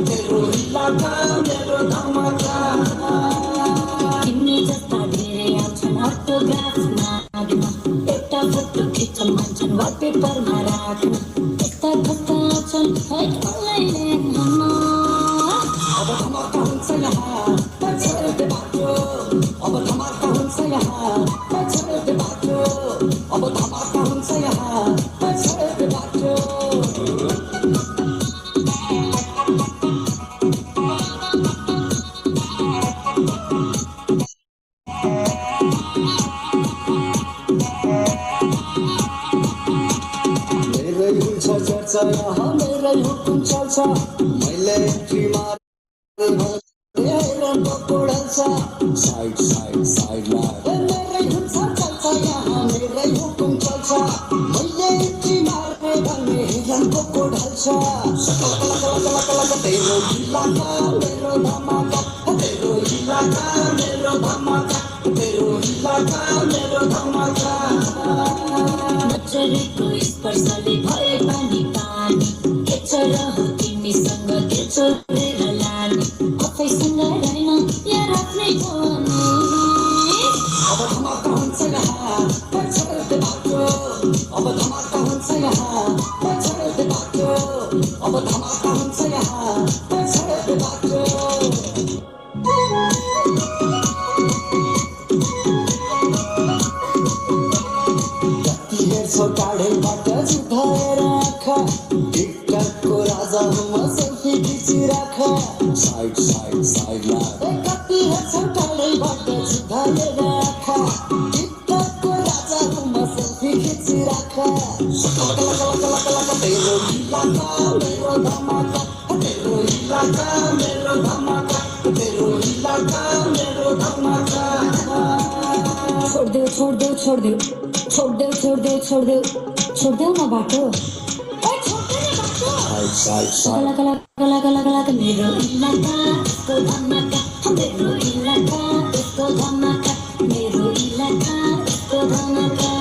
तेरो इलाका मेरो धमाका तिमी जस्ता धेरै आउँछन् अटोग्राफमा एउटा फोटो खिच्न मान्छन् वालपेपरमा राख्न यस्ता कस्ता आउँछन् है मलाई लेख्न अब धमाका हुन्छ यहाँ पछाडे बाटो अब धमाका हुन्छ यहाँ पछाडे बाटो अब धमाका हुन्छ यहाँ पछाडे बाटो मेरै हुन्छ चर्चा यहाँ मेरै हुकुम चल्छ मैले एन्ट्री मारे साइड साइड साइड मेरै हुन्छ चल्छ यहाँ मेरै हुकुम चल्छ मैले एन्ट्री मारे भने हिरणको कोढल्छ तेरो इलाका मेरो धमाका तेरो इलाका मेरो धमाका तेरो इलाका मेरो धमाका नजरको स्पर्शले भए पानी पानी के छ रह्यो तिमीसँग के छोडेर लाने आफैसँग रहेन यार आफ्नै भने अब धमाका हुन्छ यहाँ पछाडे बाटो अब धमाका हुन्छ यहाँ पछाडे बाटो अब धमाका हुन्छ यहाँ पछाडे बाटो टाढेबाट झुकाएर आँखा टिकटकको राजा हुम सेल्फी खिचिराख साइड साइड साइड कति हेर्छ टाढेबाट झुकाएर आँखा टिकटकको राजा हुम सेल्फी खिचिराख तेरो इलाका मेरो धमाका तेरो इलाका मेरो धमाका तेरो इलाका मेरो धमाका छोड देऊ छोड देऊ छोड देऊ छोड़ दे छोड़ दे छोड़ दे छोड़ दे ना बाटो ओए छोड़ दे ना बाटो साइड साइड कला कला कला कला कला मेरो इलाका तो धमाका मेरो इलाका तो धमाका मेरो इलाका तो धमाका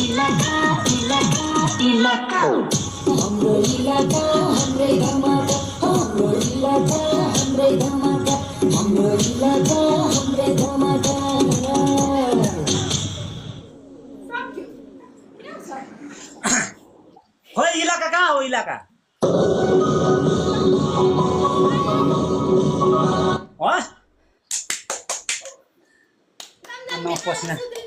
इलाका इलाका इलाका हाम्रो इलाका हाम्रै धमाका हाम्रो इलाका हाम्रै धमाका हाम्रो इलाका हाम्रै धमाका हो इलाका कहाँ हो इलाका हो न पसिना